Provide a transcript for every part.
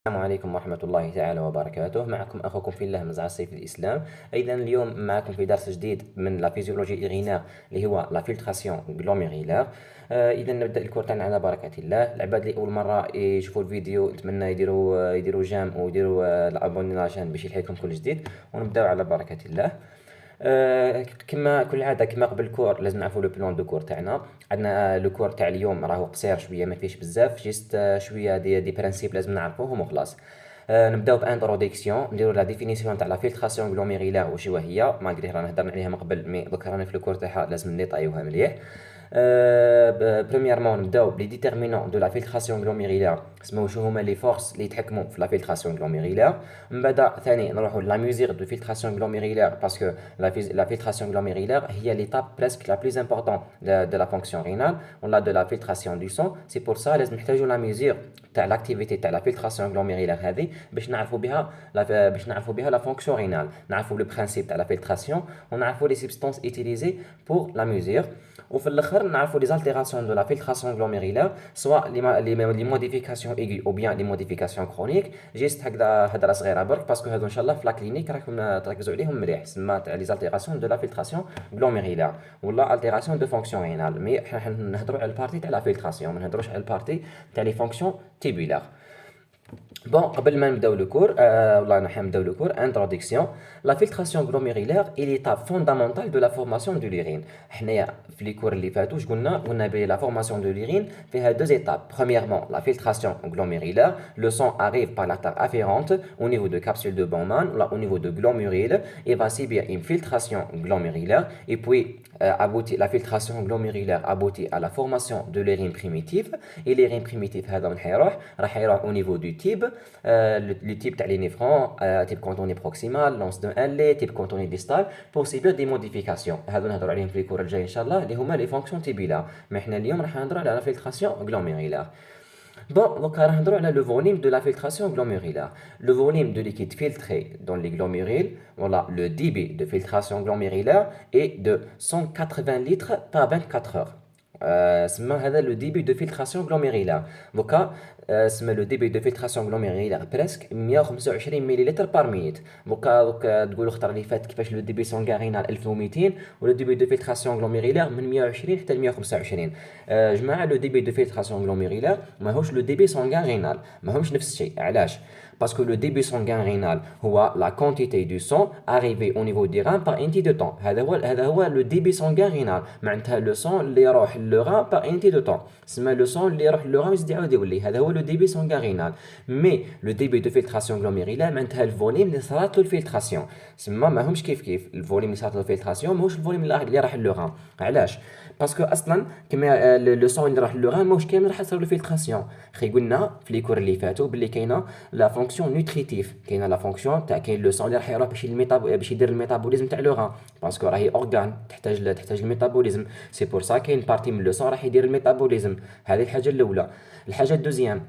السلام عليكم ورحمة الله تعالى وبركاته. معكم أخوكم في الله مزع سيف الإسلام. أيضا اليوم معكم في درس جديد من لا فيزيولوجي إيغينار اللي هو لا فيلتراسيون غلوميريلار. إذا نبدأ الكور تاعنا على بركة الله. العباد اللي أول مرة يشوفوا الفيديو نتمنى يديروا جام ويديروا الابوني لاشين باش يلحقكم كل جديد، ونبداو على بركة الله. كما كل عاده كما قبل الكور لازم نعرفوا لو بلان دو كور تاعنا. عندنا لو كور تاع اليوم راهو قصير شويه ما فيش بزاف، جيست شويه دي برانسيپ لازم نعرفوهم وخلاص. نبداو بانتروديكسيون، نديرو لا ديفينيسيون تاع لا فيلتراسيون غلوميريلار واش هي، مالغري رانا هضرنا عليها من قبل مي دوك رانا في لو كور تاعها لازم نيطايوها مليح. بريميرمون نبداو بلي ديتيرمينون دو لا فيلتراسيون غلوميريلار، سماو شنو هما لي فورس اللي يتحكموا في لا فيلتراسيون غلوميريلار. من بعد ثاني نروحوا لا ميزير دو فيلتراسيون غلوميريلار، باسكو لا فيلتراسيون غلوميريلار هي ليتاب بريسك لا بلوز امبورطون de la fonction rénale ولا de la filtration du sang. سي بور سا لازم نحتاجوا لا ميزير تاع لاكتيفيتي تاع لا فيلتراسيون غلوميريلار هذه باش نعرفوا بها لا فونكسيون رينال، نعرفوا لو برينسيپ تاع لا فيلتراسيون ونعرفوا لي سبستانس اوتيليزي بور لا ميزير. وفي الاخر نعرفوا لي زالتيراسيون دو لا فيلتراسيون غلوميريلار، سواء لي موديفيكاسيون ايغي او بيان لي موديفيكاسيون كرونيك. جيست هكذا هضره صغيره برك باسكو هادو ان شاء الله في لا كلينيك راكم تركزوا عليهم مليح، سما تاع لي زالتيراسيون دو لا فيلتراسيون غلوميريلار ولا التيراسيون دو فونكسيون رينال. مي حنا نهضروا على البارتي تاع لا فيلتراسيون، ما نهضروش على البارتي تاع لي فونكسيون تيبولار. Bon, قبل ما نبداو لو كور والله نحن نبداو لو كور انتروديكسيون. لا فيلتراسيون غلوميريلار اي ليتاب فوندامونتال دو لا فورماسيون دو ليرين. حنايا في لي كور اللي فاتوا قلنا بلي لا فورماسيون دو ليرين فيها دو étapes. Premièrement, la filtration glomérulaire, le sang arrive par l'artère afférente au niveau de capsule de Bowman ou là au niveau de glomérule et va subir une filtration glomérulaire et puis la filtration glomérulaire aboutit à la formation de l'urine primitive et l'urine primitive هذا من راح يروح au niveau du type. Le type تاع les néphrons, type cantonné proximal, lance de 1 lait, type cantonné distal, pour subir des modifications. هذو نهضروا عليهم في الكور الجاي ان شاء الله اللي هما لي فونكسيون تيبيلار. مي حنا اليوم راح نهضروا على لا فيلتراسيون غلوميريلار. Bon, donc on va le volume de la filtration glomérulaire. Le volume de liquide filtré dans les glomérules, voilà, le débit de filtration glomérulaire est de 180 litres par 24 heures. C'est le débit de filtration glomérulaire. Donc, c'est le débit de filtration glomérulaire presque 125 ml par minute. Donc, تقولوا اختار اللي فات كيفاش لو ديبي سونغان رينال 1200 ولو ديبي دو فيلتراسيون غلوميريلار من 120 حتى ل 125. جماعه لو ديبي دو فيلتراسيون غلوميريلار ماهوش لو ديبي سونغان رينال، ماهمش نفس الشيء. علاش؟ parce que le débit sanguin rénal هو la quantité du sang arrivé au niveau des reins par unité de temps. هذا هو le débit sanguin rénal، معناتها le sang اللي يروح لو rein par unité de temps. سما le sang اللي يروح لو rein يزيد يعاود يولي، هذا هو le débit sanguin rénal. مي le débit de filtration glomérulaire معناتها الفوليم اللي صارت له الفلتراسيون. سما ماهمش كيف الفوليم اللي صارت له الفلتراسيون ماهوش الفوليم اللي راح لو rein. علاش؟ باسكو اصلا كما لو سون اللي راح لو ران ماهوش كامل راح يصير له فيلتراسيون. خي قلنا في لي كور اللي فاتوا باللي كاينه لا فونكسيون نوتريتيف، كاينه لا فونكسيون تاع كاين لو سون اللي راح يروح باش يدير الميتابوليزم تاع لو ران، باسكو راهي اورغان تحتاج الميتابوليزم. سي بور سا كاين بارتي من لو سون راح يدير الميتابوليزم. هذه الحاجه الاولى. الحاجه الدوزيام،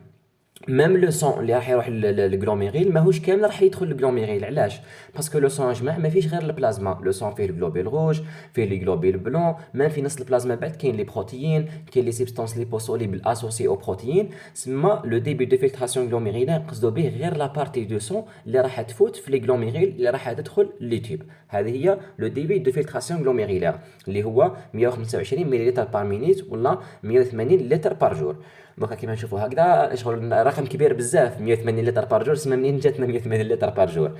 ميم لو سون اللي راح يروح للغلوميريل ماهوش كامل راح يدخل للغلوميريل. علاش؟ باسكو لو سون جماعه ما فيش غير البلازما، لو سون فيه الجلوبيل روج، فيه لي جلوبيل بلون، ميم في نص البلازما بعد كاين لي بروتيين، كاين لي سبستانس ليبوسوليبل اسوسي او بروتيين. سما لو ديبي دو فيلتراسيون غلوميريلار قصدو به غير لا بارتي دو سون اللي راح تفوت في لي غلوميريل اللي راح تدخل لي تيوب. هذه هي لو ديبي دو فيلتراسيون غلوميريلار اللي هو 125 مليلتر بار مينيت ولا 180 لتر بار جور. دوكا كيما نشوفوا هكذا شغل رقم كبير بزاف، 180 لتر بار جور. سما منين جاتنا 180 لتر بار جور؟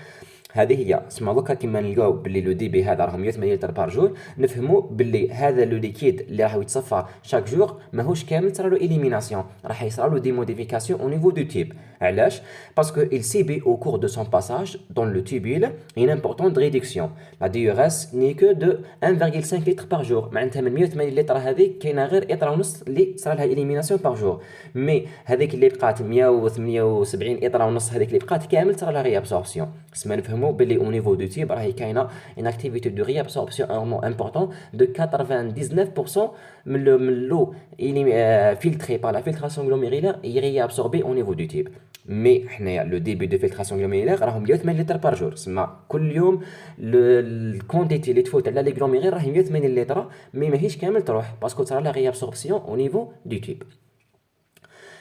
هذه هي. سما دوكا كيما نلقاو باللي لو ديبي هذا راهم 180 لتر بار جور، نفهموا باللي هذا لو ليكيد اللي راهو يتصفى شاك جور ماهوش كامل صرالو اليميناسيون، راح يصرالو دي موديفيكاسيون او نيفو دو تيب. علاش؟ باسكو il subit au cours de son passage dans le tubule une importante réduction. La DRS n'est que de 1,5 litre par jour. معناتها من 180 لتر هذيك كاينه غير اطره ونص اللي صار لها اليميناسيون بار جور. مي هذيك اللي بقات 178 اطره ونص هذيك اللي بقات كامل صار لها ريابسوربسيون. اسمها نفهموا باللي au niveau du tube راهي كاينه une activité de réabsorption vraiment important de 99% من l'eau filtrée par la filtration glomérulaire est réabsorbée au niveau du tube. مي حنايا لو ديبي دو فيلتراسيون غلوميريلار راهم 180 لتر بار جور. سما كل يوم الكونتيتي اللي تفوت على لي غلوميريل راهي 180 لتر، مي ماهيش كامل تروح باسكو صار لها ريابسوربسيون او نيفو دو تيب.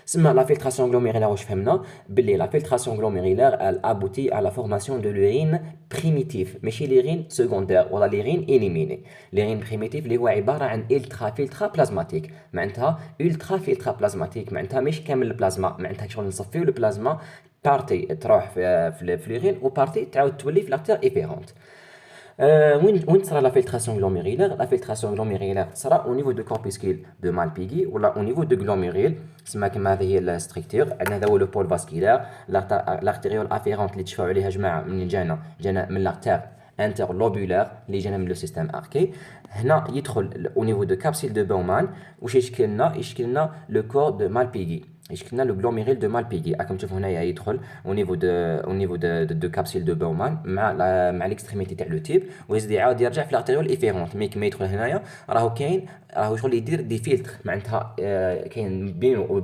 سما لا فلتراسيون غلوميريلار واش فهمنا باللي لا فلتراسيون غلوميريلار elle aboutit à la formation de l'urine primitif ماشي ليرين سكوندير ولا ليرين إليميني. ليرين بريميتيف اللي هو عباره عن الترا فلترا بلازماتيك، معناتها الترا فلترا بلازماتيك معناتها مش كامل البلازما، معناتها شغل نصفيو البلازما بارتي تروح في ليرين وبارتي تعاود تولي في لاكتير افيرونت. وين تصرى لا فلتراسيون غلوميريلار؟ لا فلتراسيون غلوميريلار تصرى او نيفو دو كوربيسكيل دو مالبيغي ولا او نيفو دو غلوميريل، تسمى كما هذه هي الستركتور. عندنا هذا هو لو بول فاسكيلار، لارتيريول افيرونت اللي تشفعوا عليها جماعه من جانا من لارتير انترلوبولار اللي جانا من لو سيستيم اركي. هنا يدخل او نيفو دو كابسيل دو بومان، واش يشكل لنا لو كور دو مالبيغي، يشكلنا لو غلوميريل دو مالبيغي. راكم تشوفوا هنايا يدخل او نيفو دو كابسيل دو بومان مع ليكستريميتي تاع لو تيب، ويزيد يعاود يرجع في لارتيريول ايفيرونت. مي كما يدخل هنايا راهو شغل يدير دي فيلتر، معناتها كاين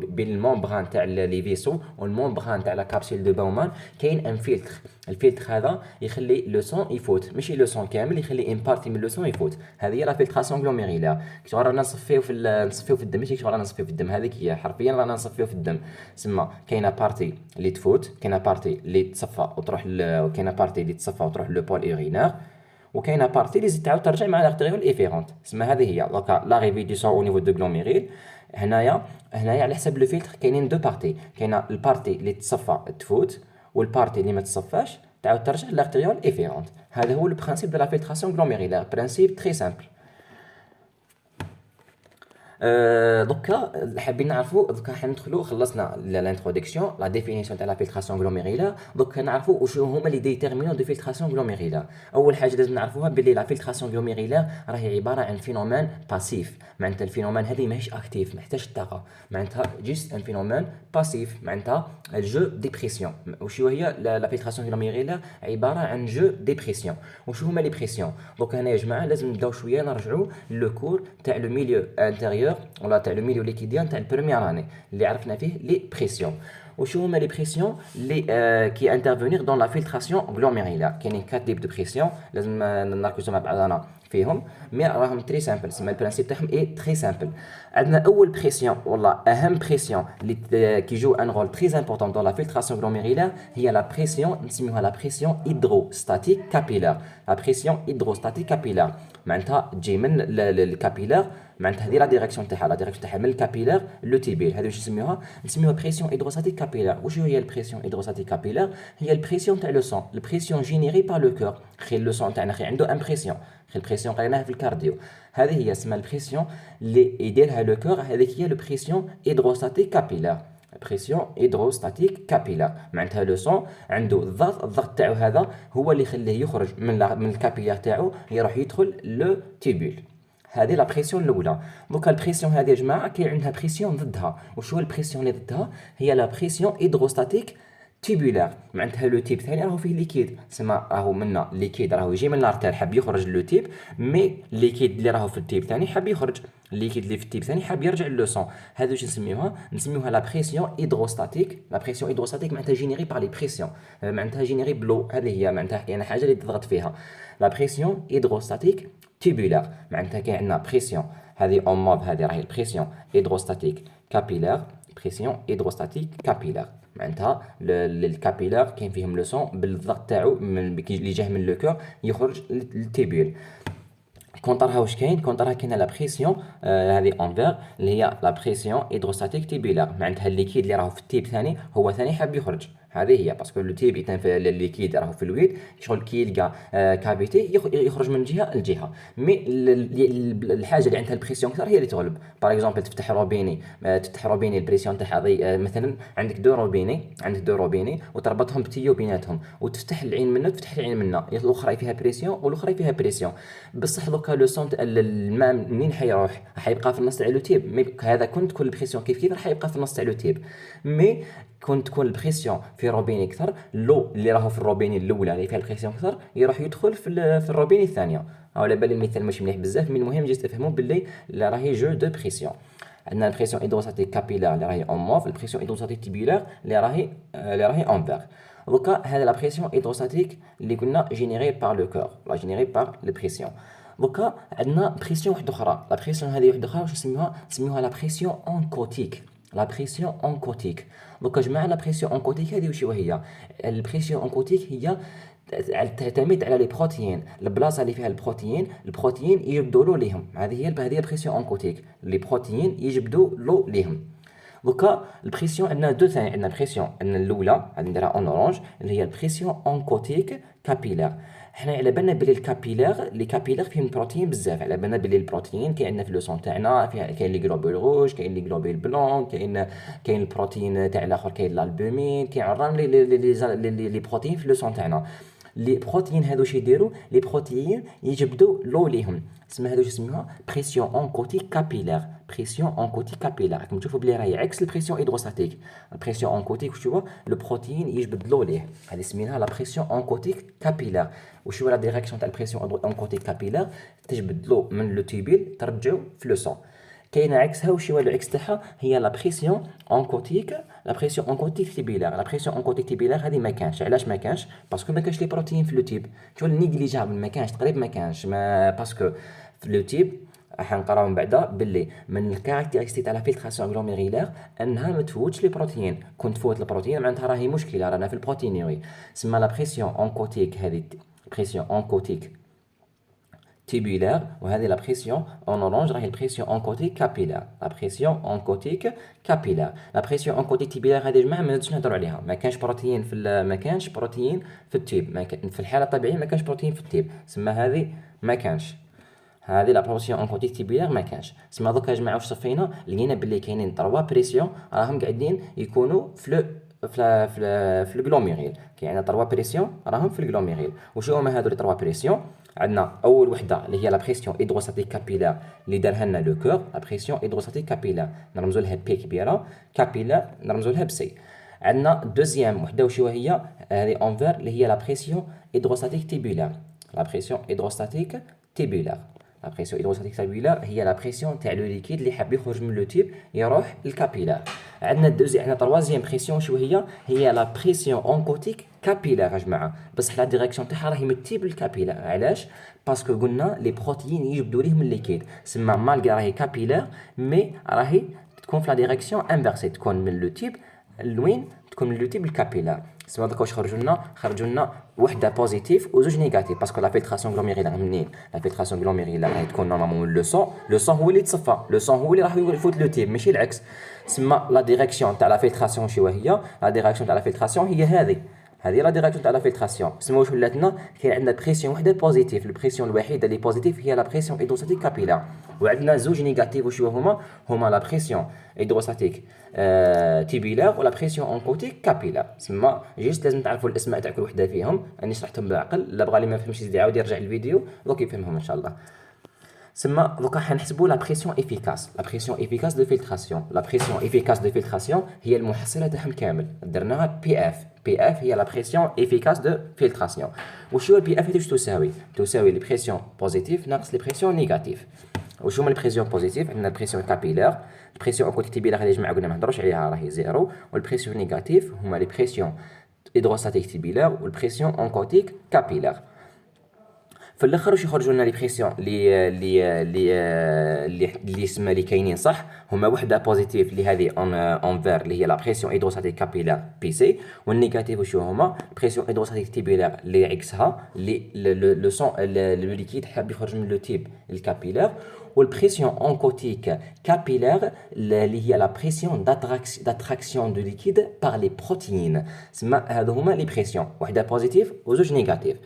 بين المومبران تاع لي فيسو والمومبران تاع لا كابسيل دو بومان كاين ان فيلتر. الفيلتر هذا يخلي لو سون يفوت، ماشي لو سون كامل، يخلي ان بارتي من لو سون يفوت. هذه هي لا فلتراسيون غلوميريلار. كي رانا نصفيو في الدم، ماشي كي رانا نصفيو في الدم، هذيك هي حرفيا رانا نصفيو في الدم. سما كاينه بارتي اللي تفوت، كاينه بارتي اللي تصفى وتروح كاينه بارتي اللي تصفى وتروح لو بول اورينير، وكاينه بارتي اللي تعاود ترجع مع لارتيريول ايفيرونت. سما هذه هي دوكا لا ريفيديسيون او نيفو دو غلوميريل. هنايا على حسب لو فلتر كاينين دو بارتي، كاينه البارتي اللي تصفى تفوت، والبارتي اللي ما تصفاش تعاود ترجع لارتيريول ايفيرونت. هذا هو لو برانسيب دو لا فلتراسيون غلوميريلار، برانسيب تري سامبل. دوكا حابين نعرفوا، دوكا حندخلوا خلصنا لانتروداكسيون لا ديفينيسيون تاع لا فلتراسيون غلوميريلار. دوكا نعرفوا وشنو هما لي ديتيرمينون دو فلتراسيون غلوميريلار. اول حاجه لازم نعرفوها باللي لا فلتراسيون غلوميريلار راهي عباره عن فينومين باسيف، معناتها الفينومين هذه ماهيش اكتيف، ما يحتاجش طاقه، معناتها جيست ان فينومين باسيف، معناتها الجو دي بريسيون. وشو هي لا فلتراسيون غلوميريلار؟ عباره عن جو دي بريسيون. وشو هما لي بريسيون؟ دوكا هنا يا جماعه لازم نبداو شويه نرجعوا لو كور تاع لو ميليو انتيريور ولا تاع لو ميليو ليكيديان تاع البروميير اني اللي عرفنا فيه لي بريسيون. وشو هما لي بريسيون اللي كي انترفونير دون لا فلتراسيون غلوميريلار؟ كاينين 4 تيب دو بريسيون، لازم نركزوا مع بعضنا فيهم، مي راهم تري سامبل. سما البرانسيب تاعهم اي تري سامبل. عندنا اول بريسيون ولا اهم بريسيون اللي كيجو ان رول تري امبورطون دون لا فلتراسيون غلوميريلار هي لا بريسيون، نسميوها لا بريسيون هيدروستاتيك كابيلار. لا بريسيون هيدروستاتيك كابيلار معناتها تجي من الكابيلار، معناتها هذه لا ديريكسيون تاعها من الكابيلار لو تيبيل. هذه واش نسميوها بريسيون هيدروستاتيك كابيلار. واش هي البريسيون هيدروستاتيك كابيلار؟ هي البريسيون تاع لو سون، البريسيون جينيري بار لو كور. خي لو سون تاعنا عنده ان بريسيون، خي البريسيون قريناها في الكارديو، هذه هي اسمها البريسيون اللي يديرها لو كور، هذيك هي لو بريسيون هيدروستاتيك كابيلار. بريسيون هيدروستاتيك كابيلار معناتها لو سون عنده الضغط تاعو هذا هو اللي يخليه يخرج من الكابيلار تاعو يروح يدخل لو تيبول. هذه لا بريسيون الاولى. دوكا البريسيون هذه يا جماعه كاين عندها بريسيون ضدها. وشو البريسيون اللي ضدها؟ هي لا بريسيون هيدروستاتيك تيبولار، معناتها لو تيب ثاني راهو فيه ليكيد. سما راهو منا ليكيد راهو يجي من لارتير حاب يخرج لو تيب، مي ليكيد اللي راهو في التيب ثاني حاب يخرج، الليكيد اللي في التيب ثاني حاب يرجع لو سون. هذا واش نسميوها لا بريسيون هيدروستاتيك. لا بريسيون هيدروستاتيك معناتها جينيري بار لي بريسيون، معناتها جينيري بلو. هذه هي معناتها كاينه حاجه اللي تضغط فيها. لا بريسيون هيدروستاتيك تيبولار معناتها كاين عندنا بريسيون هذه اون موف، هذه راهي البريسيون هيدروستاتيك كابيلار، بريسيون هيدروستاتيك كابيلار معناتها الكابيلار كاين فيهم لو سون بالضغط تاعو اللي جاه من لو كور يخرج للتيبول. كونطرها واش كاين؟ كونطرها كاينه لا بريسيون هذه انفير اللي هي لا بريسيون هيدروستاتيك تيبولار، معناتها الليكيد اللي راهو في التيب ثاني هو ثاني حاب يخرج. هذه هي باسكو لو تيب يتم في الليكيد راهو في الويد، شغل كي يلقى كافيتي يخرج من جهه لجهه. مي الحاجه اللي عندها البريسيون اكثر هي اللي تغلب. باغ اكزومبل تفتح روبيني البريسيون تاعها مثلا عندك دو روبيني وتربطهم بتيو بيناتهم، وتفتح العين منه تفتح العين منه، الاخرى فيها بريسيون والاخرى فيها بريسيون. بصح دوكا لو سون الماء منين حيروح؟ حيبقى في النص تاع لو تيب. مي هذا كنت تكون البريسيون كيف راح يبقى في النص تاع لو تيب. مي كنت تكون البريسيون في روبيني اكثر، لو اللي راهو في الروبيني الاولى اللي فيها البريسيون اكثر يروح يدخل في الروبيني الثانيه. على بالي المثال ماشي مليح بزاف، من المهم جيت تفهموا باللي راهي جو دو بريسيون. عندنا البريسيون هيدروستاتيك كابيلار اللي راهي اون موف، البريسيون هيدروستاتيك تيبولار اللي راهي انفير. دوكا هذا لا بريسيون هيدروستاتيك اللي قلنا جينيري بار لو كور ولا جينيري بار لي بريسيون. دوكا عندنا بريسيون واحده اخرى، لا بريسيون هذه واحده اخرى واش نسميوها؟ نسميوها لا بريسيون اونكوتيك. لا بريسيون اونكوتيك. دوكا جماعة لا بريسيون اونكوتيك هذه وشو هي؟ البريسيون اونكوتيك هي تعتمد على لي بروتيين، البلاصه اللي فيها البروتيين يجبدوا له ليهم، هذه البريسيون اونكوتيك، لي بروتيين يجبدوا له ليهم. دوكا البريسيون عندنا دو ثاني، عندنا بريسيون، عندنا الاولى غادي نديرها اون اورانج اللي هي البريسيون اونكوتيك كابيلار. حنا على بالنا بلي الكابيلار، لي كابيلار فيهم البروتين بزاف، على بالنا بلي البروتين كاين عندنا في لو سون تاعنا، فيها كاين لي غلوبول روج، كاين لي غلوبول بلون، كاين البروتين تاع الاخر، كاين الالبومين، كاين عرام لي بروتين في لو سون تاعنا. لي بروتين هادو شي يديروا؟ لي بروتين يجبدوا لو ليهم، تسمى هادو يسموها بريسيون اونكوتيك كابيلار. بريسيون اونكوتيك كابيلار راكم تشوفوا بلي راهي عكس البريسيون هيدروستاتيك. البريسيون اونكوتيك واش هو؟ لو بروتين يجبد لو ليه، هذه سميناها لا بريسيون اونكوتيك كابيلار. واش هو لا ديريكسيون تاع البريسيون اونكوتيك كابيلار؟ تجبد لو من لو تيبيل ترجعو في لو سون. كاينه عكسها، واش هو العكس تاعها؟ هي لا بريسيون اونكوتيك، لا بريسيون اونكوتيك تيبيلار. لا بريسيون اونكوتيك تيبيلار هذه ما كانش. علاش ما كانش؟ باسكو ما كانش لي بروتين في لو تيب، شغل نيجليجابل، ما كانش تقريبا، ما كانش، ما باسكو في لو تيب راح نقراو من بعدا باللي من الكاركتيرستيك تاع لا فلتراسيون غلوميريلار انها ما تفوتش لي بروتين. كون تفوت البروتين معناتها راهي مشكله، رانا في البروتينيوي. تسمى لا بريسيون اونكوتيك، هذه بريسيون اونكوتيك تيبيلار، وهذه لا بريسيون اون اورانج راهي البريسيون اونكوتيك كابيلار. لا بريسيون اونكوتيك كابيلار، لا بريسيون اونكوتيك تيبيلار هذه يا جماعه ما نزيدش نهضروا عليها، ما كانش بروتين في ما كانش بروتين في التيب، في الحاله الطبيعيه ما كانش بروتين في التيب، تسمى هذه ما كانش، هذه لا بريسيون اونكوتيك تيبيلار ما كانش. تسمى دوكا يا جماعه واش صفينا؟ لقينا باللي كاينين 3 بريسيون راهم قاعدين يكونوا في الجلوميريل، كاين عندنا 3 بريسيون راهم في الجلوميريل. وشو هما هادو لي 3 بريسيون؟ عندنا اول وحده اللي هي لا بريسيون هيدروستاتيك كابيلار اللي دارها لنا لو كور، لا بريسيون هيدروستاتيك كابيلار نرمزوا لها بي كبيره، كابيلار نرمزوا لها بسي. عندنا دوزيام وحده وشو هي؟ هذه اونفير اللي هي لا بريسيون هيدروستاتيك تيبولار، لا بريسيون هيدروستاتيك تيبولار. لا بريسيون هيدروستاتيك تيبولار هي لا بريسيون تاع لو ليكيد اللي حاب يخرج من لو تيب يروح للكابيلار. عندنا عندنا تروازيام بريسيون شو هي؟ هي لا بريسيون اونكوتيك كابيلار يا جماعه، بصح لا ديريكسيون تاعها راهي من التيب للكابيلار. علاش؟ باسكو قلنا لي بروتيين يجبدوا ليه من الليكيد، سما مالغا راهي كابيلار مي راهي تكون في لا ديريكسيون انفيرسي، تكون من لو تيب لوين؟ تكون من لو تيب الكابيلار. سما دوكا واش خرجوا لنا وحده بوزيتيف وزوج نيجاتيف، باسكو لا فلتراسيون غلوميريلار منين؟ لا فلتراسيون غلوميريلار راهي تكون نورمالمون من لو سون هو اللي تصفى، لو سون هو اللي راح يفوت لو تيب ماشي العكس. سما لا ديريكسيون تاع لا فلتراسيون شنو هي؟ لا ديريكسيون تاع لا فلتراسيون هي هذه لا ديريكسيون تاع لا فلتراسيون. سما واش ولات لنا؟ كاين عندنا بريسيون وحده بوزيتيف، البريسيون الوحيده اللي بوزيتيف هي لا بريسيون هيدروستاتيك كابيلار، وعندنا زوج نيجاتيف واش هما لا بريسيون هيدروستاتيك تيبيلار ولا بريسيون اونكوتيك كابيلار. سما جيست لازم تعرفوا الاسماء تاع كل وحده فيهم، راني شرحتهم بالعقل، لا بغى لي ما فهمش يزيد يعاود يرجع الفيديو دوك يفهمهم ان شاء الله. سما دوكا حنحسبوا لا بريسيون افيكاس، لا بريسيون افيكاس دو فلتراسيون. لا بريسيون افيكاس دو فلتراسيون هي المحصله تاعهم كامل، درناها بي اف. بي اف هي لا بريسيون افيكاس دو فلتراسيون. وشو البي اف واش تساوي لي بريسيون بوزيتيف ناقص لي بريسيون نيجاتيف. وشو هما لي بريسيون بوزيتيف؟ عندنا البريسيون كابيلار، البريسيون اونكوتيك تيبيلار هذه يا جماعه قلنا ما نهضروش عليها راهي زيرو، والبريسيون نيجاتيف هما لي بريسيون هيدروستاتيك تيبيلار والبريسيون اونكوتيك كابيلار. في الاخر واش يخرجوا لنا لي بريسيون اللي اسمها اللي كاينين صح، هما وحده بوزيتيف اللي هذه اون فير اللي هي لا بريسيون هيدروستاتيك كابيلار بي سي، والنيجاتيف واش هما؟ بريسيون هيدروستاتيك تيبيلار اللي عكسها، اللي لو سون لو ليكيد حاب يخرج من لو تيب الكابيلار، والبريسيون اونكوتيك كابيلار اللي هي لا بريسيون داتراكسيون دو ليكيد بار لي بروتيين. سما هادو هما لي بريسيون، وحده بوزيتيف وزوج نيجاتيف.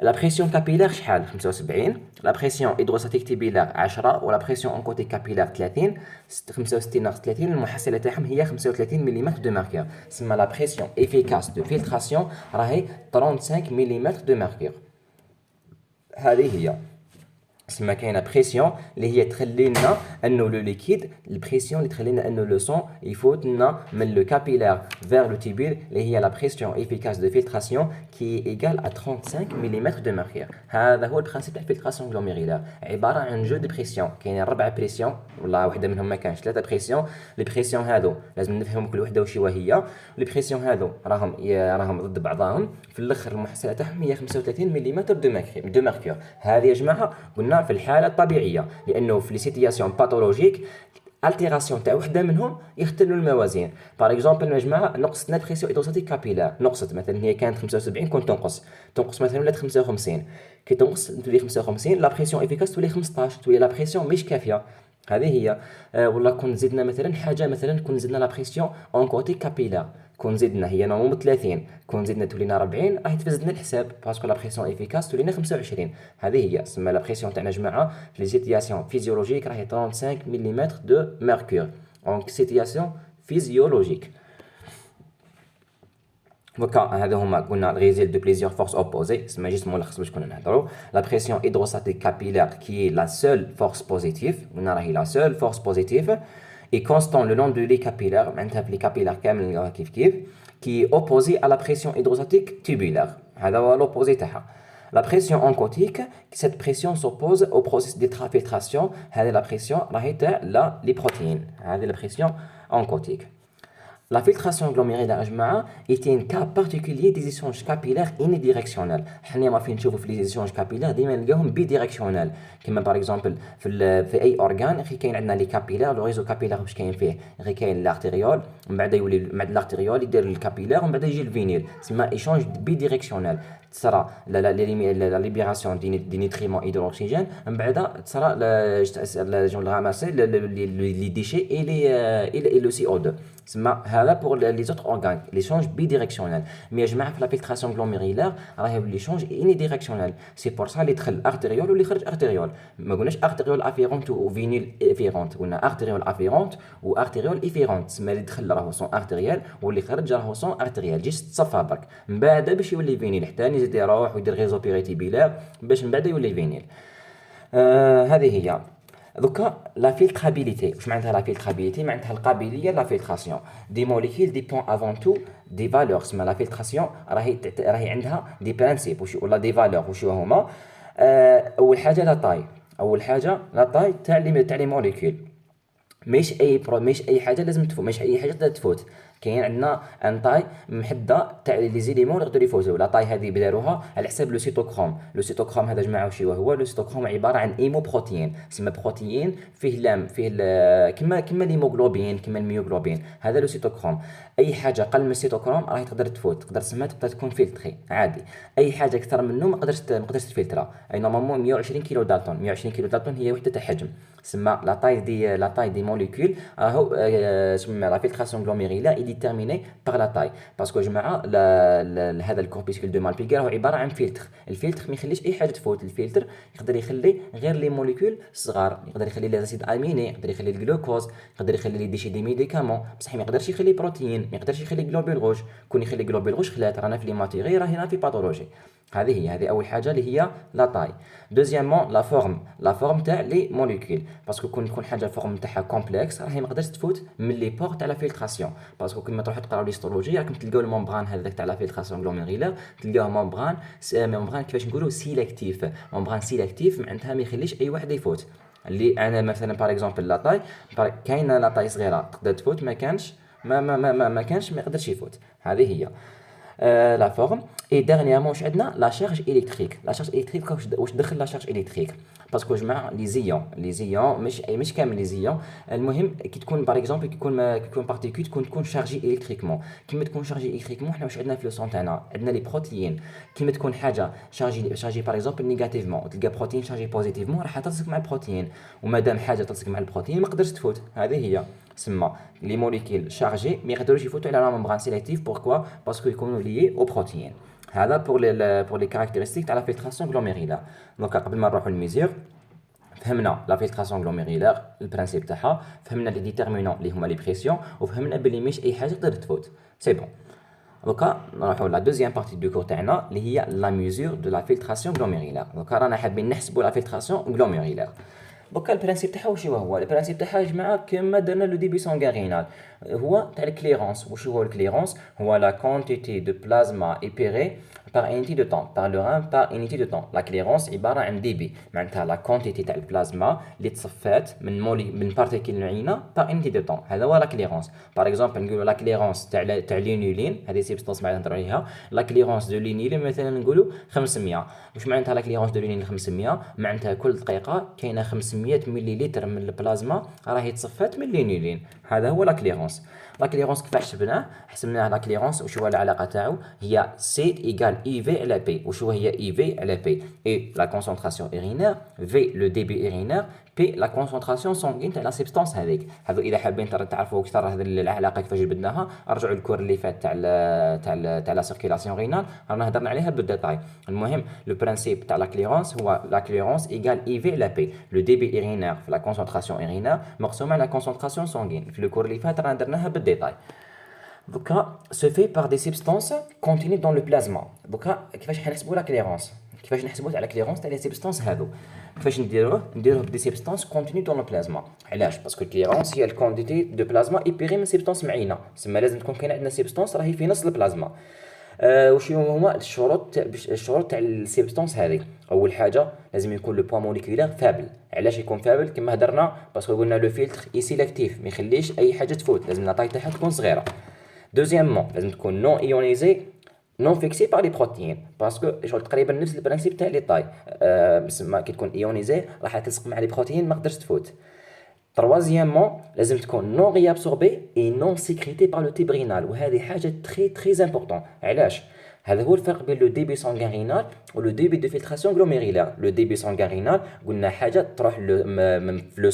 لا بريسيون كابيلار شحال؟ 75. لا بريسيون هيدروستاتيك تيبيلار 10، ولا بريسيون اونكوتيك كابيلار 30. 65 ناقص 30 المحصله تاعهم هي 35 ملم دو ميركور. سما لا بريسيون افيكاس دو فلتراسيون راهي 35 ملم دو ميركور. هذه هي. سما كاينه بريسيون اللي هي تخلي لنا انه لو ليكيد، البريسيون اللي تخلي لنا انه لو سون يفوت لنا من لو كابيلار فير لو تيبيل اللي هي لا بريسيون افيكاس دو فلتراسيون كي ايغال ا 35 ملم دو ميركور. هذا هو البرانسيب تاع الفلتراسيون غلوميريلار، عباره عن جو دو بريسيون، كاينين 4 بريسيون والله وحده منهم ما كانش 3 بريسيون. لي بريسيون هادو لازم نفهموا كل وحده واش هي. لي بريسيون هادو راهم ضد بعضهم، في الاخر المحصله تاعهم هي 35 ملم دو ميركور. هذه يا جماعه قلنا في الحاله الطبيعيه، لانه في لي سيتياسيون باثولوجيك التيراسيون تاع وحده منهم يختلوا الموازين. باغ اكزومبل يا جماعه نقصت لا بريسيون هيدروستاتيك كابيلار، نقصت مثلا هي كانت 75 كون تنقص مثلا ولات 55، كي تنقص تولي 55 لا بريسيون افيكاس تولي 15، تولي لا بريسيون مش كافيه. هذه هي. ولا كون زدنا مثلا حاجه، مثلا كون زدنا لا بريسيون اون كوتي كابيلار، كون زدنا هي نورمال 30، كون زدنا تولينا 40 راح يتفز لنا الحساب باسكو لا بريسيون افيكاس تولينا 25. هذه هي سما لا بريسيون تاعنا جماعه في لي سيتياسيون فيزيولوجيك راهي 35 ملم دو ميركور اون سيتياسيون فيزيولوجيك. دوكا هذا هما قلنا الغيزيل دو بليزيور فورس اوبوزي، سما جيست ملخص باش كنا نهضروا. لا بريسيون هيدروستاتيك كابيلار كي لا سول فورس بوزيتيف، قلنا راهي لا سول فورس بوزيتيف اي كونستون لو لون دو لي كابيلار، معناتها في لي كابيلار كامل كيف كيف كي اوبوزي à la pression hydrostatique tubulaire. هذا هو لوبوزي تاعها. La pression oncotique, cette pression s'oppose au processus d'ultrafiltration. هذه la pression راهي تاع les protéines. هذه la pression oncotique. La filtration gloméruلاire جماعة est un cas particulier des échanges capillaires unidirectionnels. حنا ما فين نشوفوا في les échanges capillaires ديما نلقاهم bidirectionnels. كما par exemple في أي organe غير كاين عندنا les capillaires، le réseau capillaire واش كاين فيه غير كاين l'artériole، من بعد يولي بعد l'artériole يدير الكابيلار، ومن بعد يجي الفينيل، تسمى échange bidirectionnel. تصرى لا ليبيراسيون دي نيتريمون اي دو لوكسيجين، من بعد تصرى راماسي لي ديشي اي لو سي او 2. تسمى هذا بور لي زوتر اورغان ليشونج بي ديريكسيونيل. مي يا جماعه في لا فيلتراسيون غلوميريلار راه ليشونج اني ديريكسيونيل، سي بور سا اللي دخل ارتيريول واللي خرج ارتيريول. ما قلناش ارتيريول افيرونت و فينيل افيرونت، قلنا ارتيريول افيرونت و ارتيريول افيرونت. تسمى اللي دخل راهو سون ارتيريال واللي خرج راهو سون ارتيريال، جيست تصفى برك من بعد باش يولي فينيل، حتى يزيد يروح ويدير غيزو بيريتيبيلار باش من بعد يولي فينيل. هذه هي. دوكا لا فيلترابيليتي، واش معناتها لا فيلترابيليتي؟ معناتها القابليه لا فيلتراسيون دي موليكيل ديبون افون تو دي فالور. سما لا فيلتراسيون راهي عندها دي برانسيب ولا دي فالور. وشو هما؟ اول حاجه لا طاي، اول حاجه لا طاي تاع لي موليكيل. مش اي حاجه لازم تفوت، مش اي حاجه تقدر تفوت. كاين عندنا ان طاي محدده تاع لي زيليمون يقدروا يفوتوا. لا طاي هذه بداروها على حساب لو سيتوكروم. لو سيتوكروم هذا جماعه واش هو؟ لو سيتوكروم عباره عن ايمو بروتين، سما بروتين فيه لام فيه كما ليموغلوبين كما الميوغلوبين. هذا لو سيتوكروم. اي حاجه اقل من السيتوكروم راهي تقدر تفوت، تقدر تكون فلتري عادي. اي حاجه اكثر منه ما قدرش تفلترها. اي نورمالمون 120 كيلو دالتون، 120 كيلو دالتون هي وحده تاع حجم. سما لا طاي دي موليكول راهو سما لا فيلتراسيون غلوميريلار ديتيرميني باغ لا طاي. باسكو جماعه هذا الكوربيسكول دو مالبيغا راهو عباره عن فلتر. الفلتر ما يخليش اي حاجه تفوت. الفلتر يقدر يخلي غير لي موليكول صغار، يقدر يخلي لي زيد اميني، يقدر يخلي الجلوكوز، يقدر يخلي لي ديشي دي ميديكامون، بصح ما يقدرش يخلي بروتين، ما يقدرش يخلي جلوبول روج. كون يخلي جلوبول روج خلات رانا في لي ماتيري راهي في باثولوجي. هذه اول حاجه اللي هي لا طاي. دوزيامون لا فورم تاع لي موليكول، باسكو كون حاجه الفورم تاعها كومبلكس راهي ما قدرش تفوت من لي بور تاع لا فيلتراسيون. باسكو كيما تروحوا تقراو ليستولوجي راكم تلقاو الممبران هذاك تاع لا فيلتراسيون غلوميريلار، تلقاوه ممبران كيفاش نقولوا سيليكتيف. ممبران سيليكتيف معناتها ما يخليش اي واحد يفوت. اللي انا مثلا باغ اكزومبل لا طاي كاينه لا طاي صغيره تقدر تفوت، ما كانش ما يقدرش يفوت. هذه هي لا فورم. اي ديرنييرمون واش عندنا؟ لا شارج الكتريك. لا شارج الكتريك واش دخل لا شارج الكتريك؟ باسكو جماعه لي زيون مش كامل لي زيون. المهم كي تكون باغ اكزومبل كيكون بارتيكول تكون شارجي الكتريكمون. كيما تكون شارجي الكتريكمون حنا واش عندنا في لو سون تاعنا؟ عندنا لي بروتيين. كيما تكون حاجه شارجي باغ اكزومبل نيجاتيفمون، تلقى بروتين شارجي بوزيتيفمون راح تلصق مع البروتين، ومادام حاجه تلصق مع البروتين ما قدرش تفوت. هذه هي. سما لي موليكول شارجي ما يقدروش يفوتوا على لا ممبران سيليكتيف. بوركوا؟ باسكو يكونوا ليي او بروتين. هذا بور لي كاركتيرستيك تاع لا فيلتراسيون غلوميريلار. دونك قبل ما نروحوا للميزور فهمنا لا فيلتراسيون غلوميريلار البرانسيب تاعها، فهمنا لي ديتيرمينون اللي هما لي بريسيون، وفهمنا بلي مش اي حاجه تقدر تفوت. سي بون. دوكا نروحوا لا دوزيام بارتي دو كور تاعنا اللي هي لا ميزور دو لا فيلتراسيون غلوميريلار. دوكا رانا حابين نحسبوا لا فيلتراسيون غلوميريلار. دوكا البرانسيب تاعها واش هو؟ البرانسيب تاعها يا جماعه كما درنا لو ديبي سانغارينال هو تاع الكليرونس. واش هو الكليرونس؟ هو لا كونتيتي دو بلازما ايبيري par unité de temps par le rein par unité de temps. La clairance عباره عن دي بي معناتها لا كونتيتي تاع البلازما اللي تصفات من بارتيكل معينه par unité de temps. هذا هو لا كليرونس. باغ اكزومبل نقولوا لا كليرونس تاع لينولين، هذه سيبستانس ما نهضروا عليها. لا كليرونس دو لينولين مثلا نقولوا 500. واش معناتها لا كليرونس دو لينولين 500؟ معناتها كل دقيقه كاينه 500 مليلتر من البلازما راهي تصفات من لينولين. هذا هو لا كليرونس. لا كليرونس كيفاش حسبناه لا كليرونس وش هو العلاقه تاعو؟ هي سي ايكال اي في على بي. وش هي اي في على بي؟ اي لا كونسونطراسيون ايرينير، في لو ديبي ايرينير، بي لا كونسونطراسيون سونغين تاع لا سيبستانس هذيك. هذو اذا حابين تعرفوا اكثر هذه العلاقه كيفاش جبدناها رجعوا الكور اللي فات تاع لا سيركيلاسيون رينال، رانا هضرنا عليها بالديتاي. المهم لو برانسيب تاع لا كليرونس هو لا كليرونس ايكال اي في على بي، لو ديبي ايرينير في لا كونسونطراسيون ايرينير مقسوم على لا كونسونطراسيون سونغين. في الكور اللي فات رانا درناها بالديتاي. دوكا se fait par des substances contenues dans le plasma. دوكا كيفاش حنحسبوا لا كليرونس؟ كيفاش نحسبوا على كليرونس تاع لي سيبستانس هذو؟ كيفاش نديروه بدي سيبستانس كونتيني دون البلازما. علاش؟ باسكو الكليرونس هي الكونديتي دو بلازما ايبيري من سيبستانس معينه، تسمى لازم تكون كاين عندنا سيبستانس راهي في نص البلازما. وشنو هما الشروط تاع السيبستانس هذه؟ اول حاجه لازم يكون لو بوا موليكولير فابل. علاش يكون فابل؟ كما هضرنا باسكو قلنا لو فلتر اي سيليكتيف ما يخليش اي حاجه تفوت، لازم لاطاي تاعها تكون صغيره. دوزيامون لازم تكون نون ايونيزي نون فيكسي بار لي بروتين، باسكو شغل تقريبا نفس البرانسيب تاع لي طاي. كي تكون ايونيزي راح تلصق مع لي بروتين ما قدرش تفوت. تروازيامون لازم تكون نون ريابسوربي اي نون سيكريتي بار لو تيبرينال، وهذه حاجه تري امبورطون. علاش؟ هذا هو الفرق بين لو ديبي سانغان رينال ولو ديبي دو فلتراسيون غلوميريلار. لو ديبي سانغان رينال قلنا حاجه تروح لو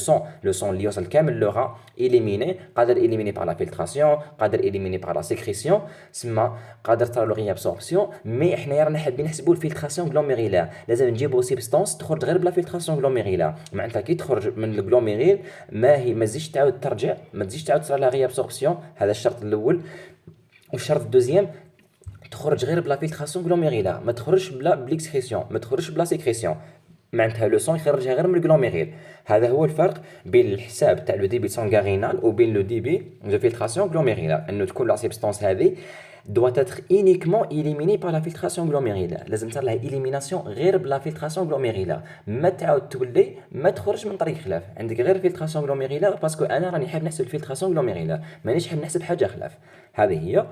سون اللي يوصل كامل لو ران إليميني، قادر إليميني بار لا فلتراسيون، قادر إليميني بار لا سيكريسيون، سما قادر تصرا له ريابسوربسيون. مي حنايا رانا حابين نحسبوا الفلتراسيون غلوميريلار، لازم نجيبوا سيبستانس تخرج غير بلا فلتراسيون غلوميريلار. معناتها كي تخرج من الغلوميريل ما تزيدش تعاود ترجع، ما تزيدش تعاود تصرا لها ريابسوربسيون. هذا الشرط الاول. والشرط الدوزيام تخرج غير بلا فلتراسيون غلوميريلار، ما تخرجش بلا بليكسكريسيون، ما تخرجش بلا سيكريسيون. معناتها لو سون يخرجها غير من الغلوميريل. هذا هو الفرق بين الحساب تاع لو ديبي سانغان رينال وبين لو ديبي دو فلتراسيون غلوميريلار. انه تكون لا سيبستانس هذه doit être uniquement éliminée par la filtration glomérulaire. لازم تصير لها إليميناسيون غير بلا فلتراسيون غلوميريلار، ما تعاود تولي ما تخرج من طريق خلاف. عندك غير فلتراسيون غلوميريلار باسكو انا راني حاب نحسب الفلتراسيون غلوميريلار، مانيش حاب نحسب حاجه خلاف. هذه هي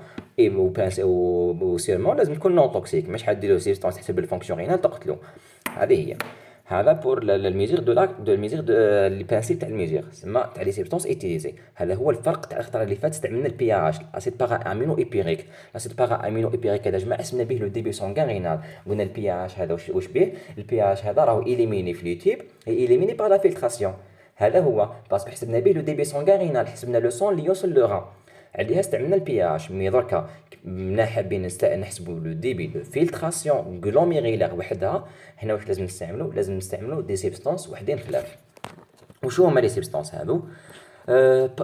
و سيرمون لازم تكون نون توكسيك، مش حد ديرو سيبستانس تحسب الفونكسيون رينال تقتلو. هذه هي. هذا بور الميزير دو الميزير دو لي برانسيب تاع الميزير سما تاع لي سيبستانس ايتيليزي. هذا هو الفرق تاع الخطره اللي فات استعملنا البي اتش اسيد باغا امينو ايبيريك. اسيد باغا امينو ايبيريك هذا جماعه اسمنا به لو ديبي سانغان رينال. قلنا البي اتش هذا واش به؟ البي اتش هذا راهو اليميني في ليتيب اليميني باغ لا فلتراسيون. هذا هو باسكو حسبنا به لو ديبي سانغان رينال، حسبنا لو سون اللي يوصل لو ران، عليها استعملنا البي اتش. مي دركا منا حابين نحسبوا لو ديبي دو فلتراسيون غلوميريلار وحدها، هنا واش لازم نستعملوا؟ لازم نستعملوا دي سيبستانس وحدين خلاف. وشو هما لي سيبستانس هذو؟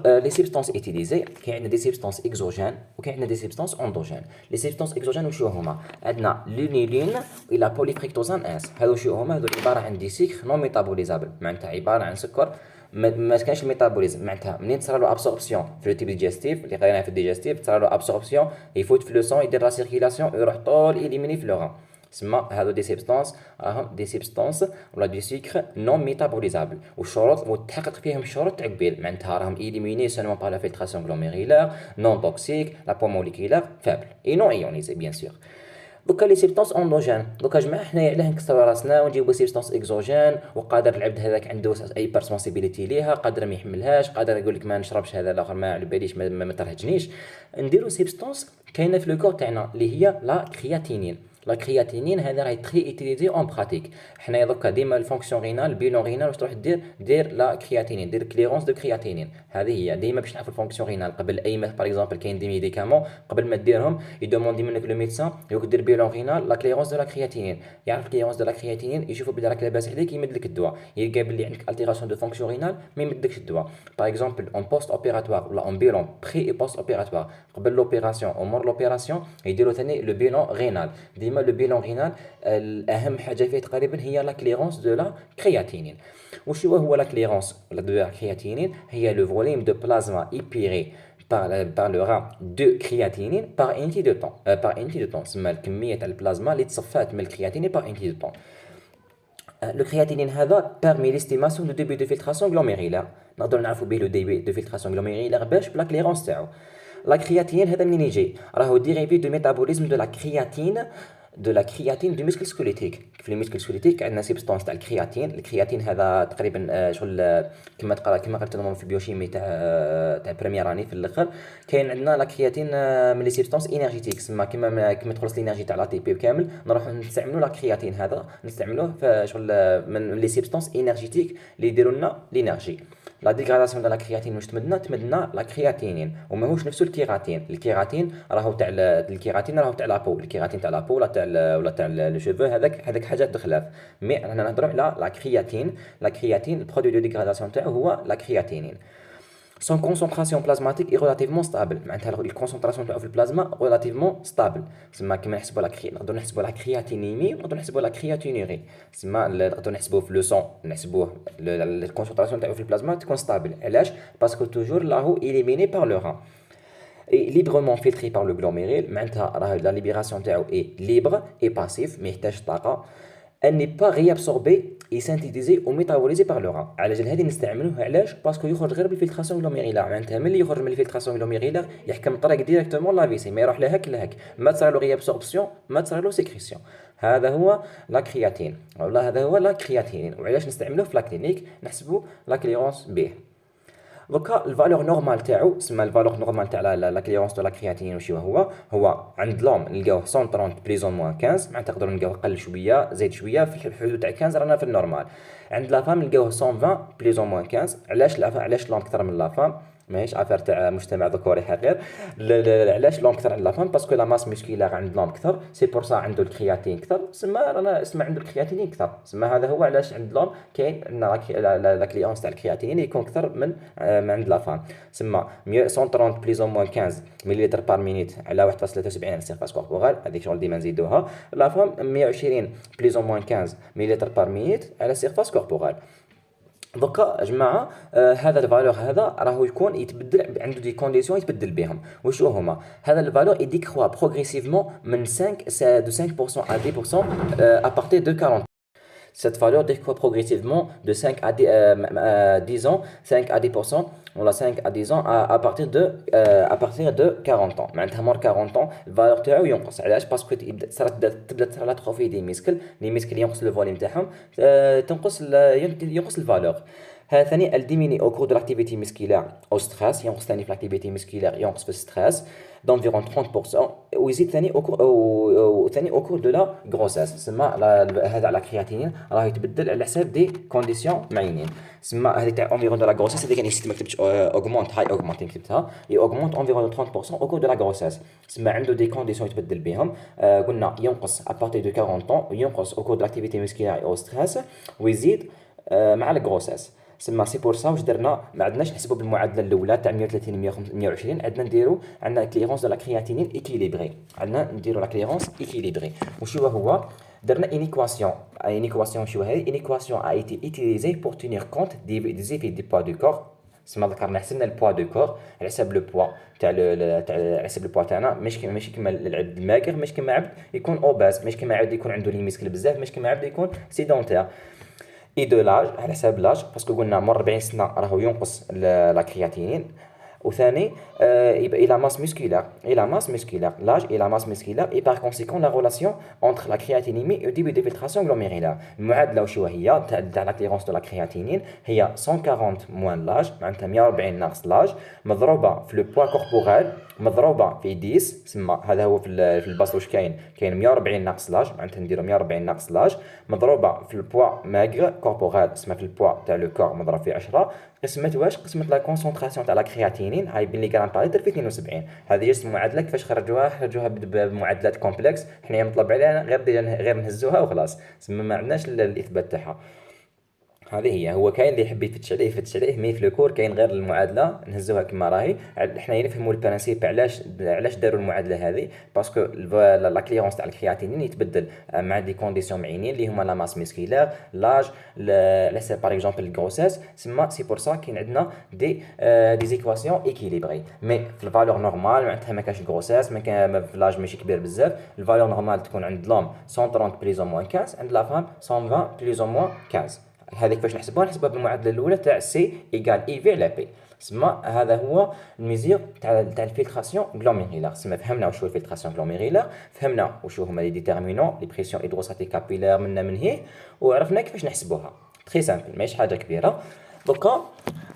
لي سيبستانس ايتيليزي كاين عندنا دي سيبستانس اكزوجين وكاين عندنا دي سيبستانس اندوجين. لي سيبستانس اكزوجين وشو هما؟ عندنا لينيلين الى بوليفريكتوزان اس. هذو شو هما؟ هذو عباره عن دي سيكر نون ميتابوليزابل، معناتها عباره عن سكر ما كانش الميتابوليزم. معناتها منين تصرا له ابسوربسيون في لو تيب ديجستيف اللي قريناها في الديجستيف، تصرا له ابسوربسيون يفوت في لو سون يدير لا سيركيلاسيون يروح طول إليميني في لو ران. سما هادو دي سيبستانس راهم دي سيبستانس ولا دي سيكر نون ميتابوليزابل. والشروط وتحقق فيهم الشروط تاع قبيل، معناتها راهم إليميني سولمون بار لا فلتراسيون غلوميريلار، نون توكسيك، لا بوا موليكولار فابل اي نون ايونيزي بيان سور. دوكا لي سيبستانس اندوجين، دوكا جماعه حنايا علاه نكسروا راسنا ونجيبوا سيبستانس اكزوجين، وقادر العبد هذاك عنده اي بيرسونسيبيليتي ليها، قادر ما يحملهاش، قادر يقول لك ما نشربش هذا الاخر ما على باليش ما ترهجنيش. نديروا سيبستانس كاينه في لو كور تاعنا اللي هي لا كرياتينين. لا كرياتينين هذا راهي تري ايتيليزي اون براتيك. حنايا دوكا ديما الفونكسيون رينال البيلون رينال واش تروح دير لا كرياتينين، دير كليرونس دو كرياتينين. هذه هي ديما باش نعرفوا الفونكسيون رينال قبل اي باغ اكزومبل كاين دي ميديكامون قبل ما ديرهم يدوموندي منك لو ميدسان يقول دير بيلون رينال لا كليرونس دو لا كرياتينين. يعرف كليرونس دو لا كرياتينين يشوفوا بلي راك لاباس عليك يمد لك الدواء، يلقى بلي عندك التيراسيون دو فونكسيون رينال ما يمدلكش الدواء. باغ اكزومبل اون بوست اوبيراتوار ولا اون بيلون بري اي بوست اوبيراتوار قبل لوبيراسيون او مور لوبيراسيون يديروا ثاني لو بيلون رينال. ديما لو بيلون رينال الاهم حاجه فيه تقريبا هي لا كليرونس دو لا كرياتينين. وشو هو لا كليرونس دو لا كرياتينين؟ هي لو فوليم دو بلازما ايبيري parlera de créatinine par unité de temps. Par unité de temps. تسمى الكمية تاع البلازما اللي تصفات من الكرياتينين par unité de temps. Le créatinine هذا permet l'estimation du débit de filtration glomérulaire. نقدروا نعرفوا به le débit de filtration glomérulaire باش بلا كليرونس تاعو. لا كرياتين هذا منين يجي؟ راهو ديريفي دو ميتابوليزم دو لا كرياتين دو مسكل سكوليتيك. في المسكل سكوليتيك عندنا سيبستانس تاع الكرياتين هذا تقريبا شغل كما قلت لهم في البيوشيمي تاع بريمير اني في الاخر. كاين عندنا لا كرياتين من لي سيبستانس انرجيتيك، تسمى كما تخلص الانرجي تاع لا تي بي كامل نروحو نستعملوا لا كرياتين هذا نستعملوه في شغل من لي سيبستانس انرجيتيك اللي يديروا لنا لينرجي. لا ديغراداسيون تاع لا كرياتين واش تمدنا لا كرياتينين وماهوش نفسو الكيراتين راهو تاع الكيراتين راهو تاع لابو، الكيراتين تاع لابو ولا تاع لو شيفو هذاك حاجات تخلاف. مي انا نهضروا على لا كرياتين البرودوي دو ديغراداسيون تاعو هو لا كرياتينين. Son concentration plasmatique est relativement stable. معناتها الكونسونطراسيون تاعو في البلازما relativement stable. تسمى كيما نحسبوا نقدروا نحسبوا لا كرياتينيمي ونقدروا نحسبوا لا كرياتينوري. تسمى نقدروا نحسبوه في لو سون، نحسبوه الكونسونطراسيون تاعو في البلازما تكون ستابل. علاش؟ باسكو توجور راهو إليميني بار لو ران librement filtré par le glomérule. معناتها راه لا ليبيراسيون تاعو اي ليبر اي باسيف، ما يحتاجش طاقه. elle n'est pas réabsorbée et synthétisée ou métabolisée par le rein. على جال هذه نستعملوه علاش؟ باسكو يخرج غير بالفلتراسيون غلوميريلار. معناتها ملي يخرج من الفلتراسيون غلوميريلار يحكم الطريق ديريكتومون لافيسي، ما يروح لهك لهك، ما تصير له ريابسوربسيون ما تصير له سيكريسيون. هذا هو لا كرياتين ولا هذا هو لا كرياتينين. وعلاش نستعملوه في لا كلينيك؟ نحسبوا لا كليرونس به. دوكا الفالور نورمال تاعو، سما الفالور نورمال تاع لا كليرونس دو لا كرياتينين واش هو عند لوم نلقاوه 130 بليزون موان 15، معناتها نقدروا نلقاوه قل شويه زيد شويه في الحدود تاع 15 رانا في النورمال. عند لا فام نلقاوه 120 بليزون موان 15. علاش لوم اكثر من لا فام؟ ماهيش افير تاع مجتمع ذكوري حقير. علاش لوم اكثر عند لا فام؟ باسكو لا ماس مسكيلار عند لوم اكثر، سي بور سا عنده الكرياتين اكثر، رانا عنده الكرياتين اكثر. هذا هو علاش عند لوم كاين عندنا لا كليونس تاع الكرياتين يكون اكثر من عند لا فام. 130 بليزون موان 15 مليلتر بار مينيت على 1.73 على السيرفاس كوربورال، هذيك شغل ديما نزيدوها. لا فام 120 بليزون موان 15 مليلتر بار مينيت على السيرفاس كوربورال. دوكا جماعه هذا الفالور هذا راهو يكون يتبدل، عنده دي كونديسيون يتبدل بهم. وشو هما هذا الفالور؟ يديكروا بروغريسيفمون من 5 دو 5% à 10% à partir de 40. Cette valeur décroît progressivement de 5 à 10 ans, 5 à 10%, on l'a 5 à 10 ans à partir de 40 ans. معناتها مور 40 ans الفالور تاعو ينقص. علاش؟ باسكو تبدا تصرا لا تروفي دي ميسكل، لي ميسكل ينقص لو فوليوم تاعهم، ينقص الفالور. ثاني الديميني او كور دو لاكتيفيتي مسكيلار او ستريس، ينقص ثاني في لاكتيفيتي مسكيلار، ينقص في الستريس d'environ 30%. ويزيد ثاني او كور دو لا غروسيس. سما هذا على كرياتينين راه يتبدل على حساب دي كونديسيون معينين. سما هذه تاع انفيرون دو لا غروسيس هذيك نسيت ما كتبتش اوغمونت هاي اوغمونت كتبتها اوغمونت انفيرون 30% او كور دو لا غروسيس. سما عنده دي كونديسيون يتبدل بهم. قلنا ينقص ابارتي دو 40 طون، ينقص او كور دو لاكتيفيتي مسكيلار او ستريس، ويزيد مع الغروسيس. سي بور سا واش درنا؟ ما عندناش نحسبوا بالمعادله الاولى تاع 130 120، عندنا كليرونس دو لا كرياتينين ايكيليبري، عندنا نديروا لا كليرونس ايكيليبري. وشو هو؟ درنا une équation شو هي؟ une équation a été utilisée pour tenir compte des effets du poids du corps. سما ذكرنا حسبنا البوا دو كور على حساب لو بوا تاع على حساب البوا تاعنا، ماشي كيما العبد الماكر، ماشي كيما عبد يكون اوباس، ماشي كيما عبد يكون عنده لي ميسكل بزاف، ماشي كيما عبد يكون سيدونتير. اي دو لاج على حساب لاج، باسكو قلنا مور 40 سنه راهو ينقص لا كرياتينين. وثاني يبقى الى ماس مسكيلار لاج الى ماس مسكيلار اي بار كونسيكون لا ريلاسيون انتر لا كرياتينيمي او ديبي دي فلتراسيون غلوميريلار. المعادله وشو هي تاع لا كليرونس دو لا كرياتينين؟ هي 140 موان لاج، معناتها 140 ناقص لاج، مضروبه في لو بوا كوربورال مضروبه في 10. سما هذا هو في الباص واش كاين 140 ناقص لاج، معناتها نديرو 140 ناقص لاج مضروبه في البوا ماغر كوربورال، سما في البوا تاع لو كور مضروب في 10، قسمت واش؟ قسمت لا كونسونطراسيون تاع لا كرياتينين هاي بالمليغرام بار لتر في 72. هذه جست المعادله. كيفاش خرجوها بمعادلات كومبلكس، حنايا مطلب علينا غير نهزوها وخلاص، سما ما عندناش الاثبات تاعها. هذه هي، هو كاين اللي يحب يفتش عليه يفتش عليه، مي في الكور كاين غير المعادله نهزوها كما راهي. حنا نفهموا البرانسيب علاش داروا المعادله هذه، باسكو لا كليرونس تاع الكرياتينين يتبدل مع دي كونديسيون معينين اللي هما لا ماس مسكيلار، لاج، لا سي باغ اكزومبل الغروسيس. سما سي بور سا كاين عندنا دي زيكواسيون ايكيليبري. مي في الفالور نورمال معناتها ما كاش غروسيس، ما كان في لاج ماشي كبير بزاف، الفالور نورمال تكون عند لوم 130 بليز او موان 15، عند لا فام 120 بليز او موان 15. هذيك فاش نحسبوها بالمعادله الاولى تاع سي ايكال اي في على بي. تسمى هذا هو الميزير تاع الفلتراسيون غلوميريلار. تسمى فهمنا واش هو الفلتراسيون غلوميريلار، فهمنا واش هما لي ديتيرمينون لي بريسيون هيدروستاتيك كابيلار من هيه، وعرفنا كيفاش نحسبوها. تري سامبل ماهيش حاجه كبيره. دوكا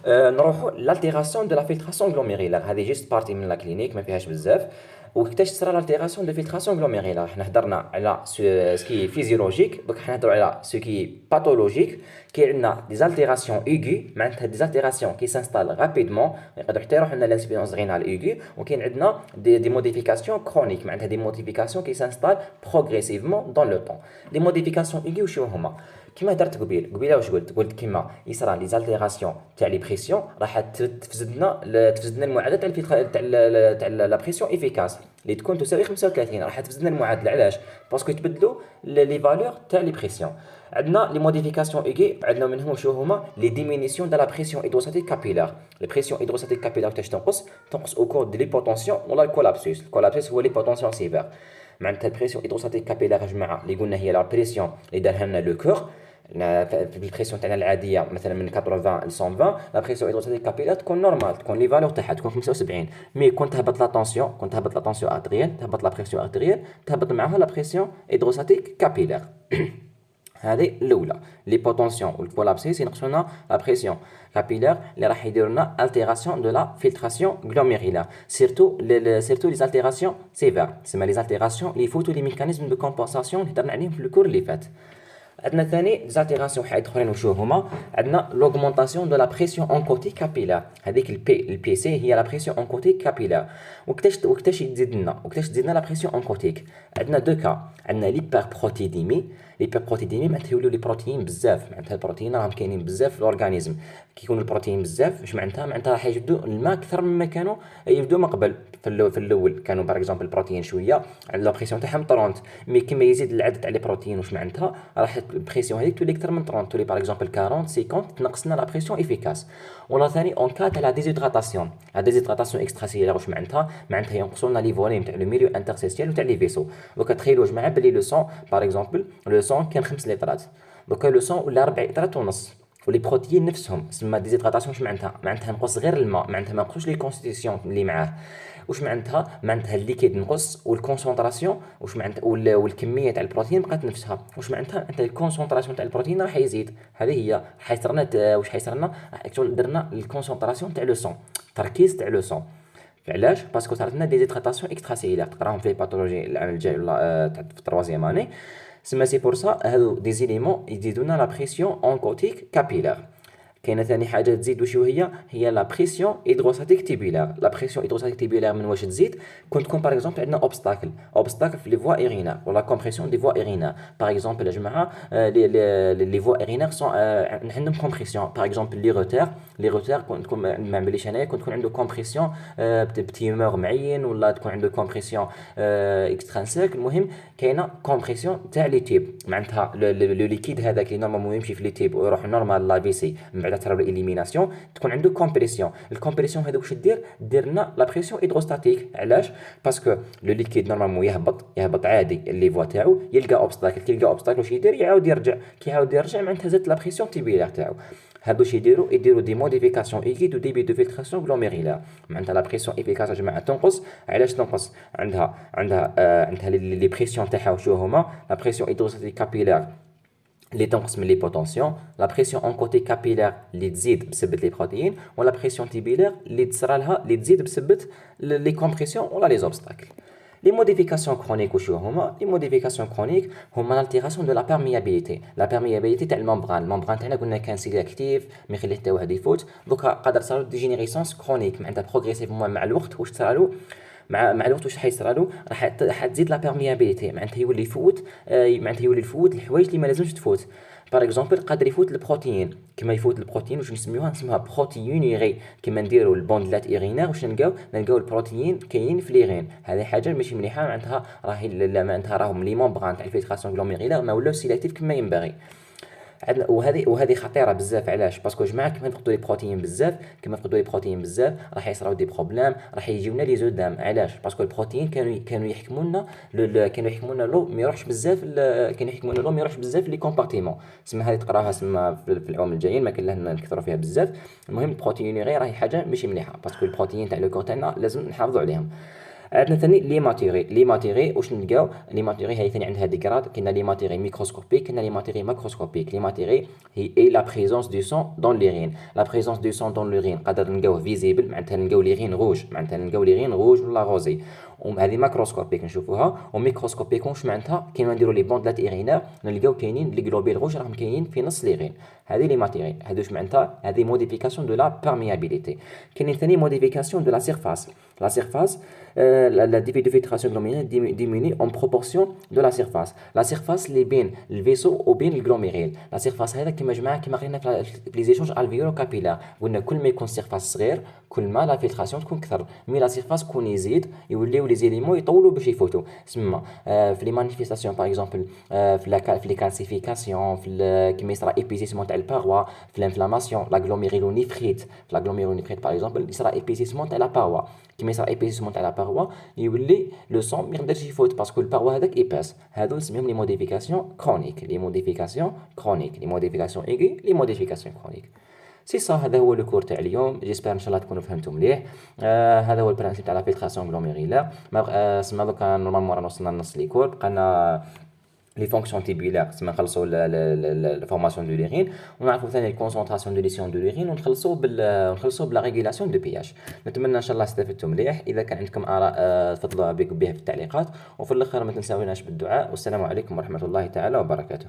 نروحوا لالتيراسيون دو لا فلتراسيون غلوميريلار. هذه جيست بارتي من لا كلينيك ما فيهاش بزاف. وكيفاش تصرا لالتيراسيون دو فلتراسيون غلوميريلار؟ حنا هضرنا على سكي فيزيولوجيك، دوك حنا نهضروا على سكي باثولوجيك. كاين عندنا دي زالتيراسيون ايغي، معناتها دي زالتيراسيون كي سانستال رابيدمون، يقدروا حتى يروحوا لنا لانسبيرونس رينال ايغي. وكاين عندنا دي موديفيكاسيون كرونيك، معناتها دي موديفيكاسيون كي سانستال بروغريسيفمون دون لو طون. دي موديفيكاسيون ايغي وشنو هما؟ كيما هدرت قبيله واش قلت كيما يصرى لي زالتيراسيون تاع لي بريسيون راح تفزدنا المعادله تاع لا بريسيون افيكاس اللي تكون تساوي 35. راح تفزدنا المعادله علاش؟ باسكو يتبدلوا لي فالور تاع لي بريسيون. عندنا لي موديفيكاسيون ايغي، عندنا منهم شنو هما؟ لي ديمينيسيون دو لا بريسيون هيدروستاتيك كابيلار. لي بريسيون هيدروستاتيك كابيلار تاش تنقص او كور دو ليبوتونسيون ولا الكولابسوس. الكولابسوس هو ليبوتونسيون سيفير. معناتها البريسيون هيدروستاتيك كابيلار يا جماعه اللي قلنا هي لا بريسيون اللي دارها لنا لو كور. في البريسيون تاعنا العاديه مثلا من 80 ل 120، لا بريسيون هيدروستاتيك كابيلار تكون نورمال، تكون لي فالور تاعها تكون 75. مي كون تهبط لا طونسيون، كون تهبط لا طونسيون ارتيريال، تهبط لا بريسيون ارتيريال، تهبط معاها لا بريسيون هيدروستاتيك كابيلار. هذه الاولى. لي بوتونسيون والكولابسيس ينقصوا لنا لا بريسيون كابيلار اللي راح يديروا لنا التيراسيون دو لا فلتراسيون غلوميريلار. سيرتو لي زالتيراسيون سيفير، تسمى لي زالتيراسيون اللي يفوتوا لي ميكانيزم دو كومبونساسيون اللي هضرنا عليهم في الكور اللي فات. عندنا ثاني زالتيراسيون حاجات اخرين وشو هما؟ عندنا لوغمونطاسيون دو لا بريسيون اونكوتيك كابيلار. هذيك البي سي هي لا بريسيون اونكوتيك كابيلار. وكتاش تزيد لنا لا بريسيون اونكوتيك؟ عندنا دو كا. عندنا ليبر بروتيديمي. ليبر بروتيديمي معناتها يوليو لي بروتيين بزاف، معناتها البروتيين راهم كاينين بزاف في الاورغانيزم. كي يكون البروتين بزاف واش معناتها راح يجبدوا الماء اكثر مما كانوا يبدوا من قبل. في الاول كانوا باغ اكزومبل البروتين شويه على لا بريسيون تاعهم 30، مي كيما يزيد العدد تاع لي بروتين واش معناتها راح البريسيون هذيك تولي اكثر من 30، تولي باغ اكزومبل 40 50، تنقصنا لا بريسيون افيكاس. ولا ثاني اون كا تاع لا ديزيدراتاسيون. لا ديزيدراتاسيون اكسترا سيلولار واش معناتها ينقصوا لنا لي فوليم تاع لو ميليو انترسيستيال وتاع لي فيسو. دوكا تخيلوا جماعه بلي لو سون باغ اكزومبل لو سون كان 5 لترات، دوكا لو سون ولا 4 لترات ونص. ولي بروتيين نفسهم تسمى ديزيدراتاسيون واش معناتها نقص غير الماء، معناتها ما نقصوش لي كونستيتيسيون اللي معاه. واش معناتها الليكيد نقص والكونسونطراسيون واش معناتها والكميه تاع البروتين بقات نفسها. واش معناتها الكونسونطراسيون تاع البروتين راح يزيد. هذه هي حيصرنا واش حيصرنا درنا الكونسونطراسيون تاع لو سون، التركيز تاع لو سون. علاش؟ باسكو صارت لنا ديزيدراتاسيون اكسترا سيلولار، تقراهم في باثولوجي العام الجاي ولا في التروازيام اني. سما سي بور سا هادو دي زيليمون يزيدونا لا بريسيون اونكوتيك كابيلار. كاينه ثاني حاجه تزيد وش هي لا بريسيون هيدروستاتيك تيبيلار. لا بريسيون هيدروستاتيك تيبيلار من واش تزيد؟ كون تكون باغ اكزومبل عندنا اوبستاكل في لي فوا ايرينار ولا كومبريسيون دي فوا ايرينار. باغ اكزومبل يا جماعه لي فوا ايرينار سون عندهم كومبريسيون. باغ اكزومبل لي روتير كون تكون ما نعمليش انايا، كون تكون عنده كومبريسيون بتيمور معين ولا تكون عنده كومبريسيون اكسترانسيك. المهم كاينه كومبريسيون تاع لي تيب، معناتها لو ليكيد هذاك اللي نورمالمون يمشي في لي تيب ويروح نورمال لا في سي بعد ترى الاليميناسيون تكون عنده كومبريسيون. الكومبريسيون هذوك واش دير لنا لا بريسيون هيدروستاتيك. علاش؟ باسكو لو ليكيد نورمالمون يهبط عادي اللي فوا تاعو، يلقى اوبستاكل واش يدير؟ يعاود يرجع. كي يعاود يرجع معناتها زادت لا بريسيون تيبيلار تاعو. هادو واش يديروا دي موديفيكاسيون ايكي دو ديبي دو فلتراسيون غلوميريلار. معناتها لا بريسيون افيكاس يا جماعه تنقص. علاش تنقص؟ عندها لي بريسيون تاعها وشو هما؟ لا بريسيون هيدروستاتيك كابيلار اللي تنقص من لي بوتونسيون، لا بريسيون اونكوتيك كابيلار اللي تزيد بسبب لي بروتيين، ولا بريسيون تيبيلار اللي تصرى لها اللي تزيد بسبب لي كومبريسيون ولا لي زوبستاكل. Les modifications chroniques وشو هما؟ Les modifications chroniques هما l'altération de la perméabilité. La perméabilité تاع الممبران تاعنا قلنا كان سيليكتيف ما يخليه حتى واحد يفوت. دوكا قادر تصرالو ديجينيريسونس كرونيك، معناتها بروغريسيفمون مع الوقت واش تصرالو مع الوقت واش حيصرى له، راح تزيد لا بيرميابيليتي، معناتها يولي يفوت معناتها يولي يفوت الحوايج اللي ما لازمش تفوت. باغ اكزومبل قادر يفوت البروتين، كما يفوت البروتين واش نسميوها بروتيونيغي، كما نديروا البوندلات ايغينير واش نلقاو البروتيين كاينين في ليغين. هذه حاجه ماشي مليحه، معناتها معناتها راهم لي ممبران تاع الفلتراسيون غلوميريلار ما ولاو سيليكتيف كما ينبغي. عندنا وهذه خطيره بزاف. علاش؟ باسكو جماعه كما نفقدوا لي بروتين بزاف، راح يصراو دي بروبليم، راح يجيونا لي زودام. علاش؟ باسكو البروتين كانوا يحكموا لنا كانوا يحكموا لنا لو ما يروحش بزاف كانوا يحكموا لنا لو ما يروحش بزاف لي كومبارتيمون. سما هذه تقراها سما في العوام الجايين، ما كان لنا نكثروا فيها بزاف. المهم البروتين غير راهي حاجه ماشي مليحه، باسكو البروتين تاع لو كور تاعنا لازم نحافظوا عليهم. عندنا ثاني لي ماتيري واش نلقاو؟ لي ماتيري هي ثاني عندها ديكرات، كاين لي ماتيري ميكروسكوبيك، كاين لي ماتيري ماكروسكوبيك. لي ماتيري هي لا بريزونس دو سون دون ليرين. لا بريزونس دو سون دون ليرين قادر نلقاوه فيزيبل، معناتها نلقاو ليرين روج، معناتها نلقاو ليرين روج ولا روزي، وهذه ماكروسكوبيك نشوفوها. وميكروسكوبيك واش معناتها؟ كيما نديروا لي بوندلات ايرينير نلقاو كاينين لي جلوبيل روج راهم كاينين في نص ليرين. هذه لي ماتيري، هذوش معناتها هذه موديفيكاسيون دو لا بيرميابيليتي. كاينين ثاني موديفيكاسيون دو لا سيرفاس. لا سيرفاس la débit de filtration glomérulaire diminue en proportion de la surface. La surface اللي بين الفيسو وبين الجلوميريل. لا سيرفاس هذا كما جماعه كما قلنا في لي زيشونج الفيولو كابيلار، قلنا كل ما يكون سيرفاس صغير كل ما لا فلتراسيون تكون كثر. مي لا سيرفاس كون يزيد يوليو لي زيليمون يطولوا باش يفوتوا. تسمى في لي مانيفيستاسيون باغ اكزومبل في لي كالسيفيكاسيون، في كيما يصرى ايبيزيسمون تاع الباروا، في لانفلاماسيون لا جلوميرولونيفريت. في لا جلوميرولونيفريت باغ اكزومبل يصرى ايبيزيسمون تاع لا باروا، كيما يصرى ايبيزيسمون تاع لا باروا يولي لو سون ما يقدرش يفوت باسكو الباروا هذاك ايباس. هذو نسميهم لي موديفيكاسيون كرونيك، لي موديفيكاسيون ايغي، لي موديفيكاسيون كرونيك. سي صا هذا هو لو كور تاع اليوم. جيسبر ان شاء الله تكونوا فهمتوا مليح. هذا هو البرانسيب تاع لا فلتراسيون غلوميريلار. سما دوكا نورمالمون رانا وصلنا لنص لي كور، بقالنا لي فونكسيون تيبيولار سما نخلصوا لا فورماسيون دو ليرين، ونعرفوا ثاني الكونسونطراسيون دو ليسيون دو ليرين، ونخلصوا بلا ريغولاسيون دو بي اش. نتمنى ان شاء الله استفدتوا مليح. اذا كان عندكم اراء تفضلوا بها في التعليقات، وفي الاخر ما تنساوناش بالدعاء. والسلام عليكم ورحمه الله تعالى وبركاته.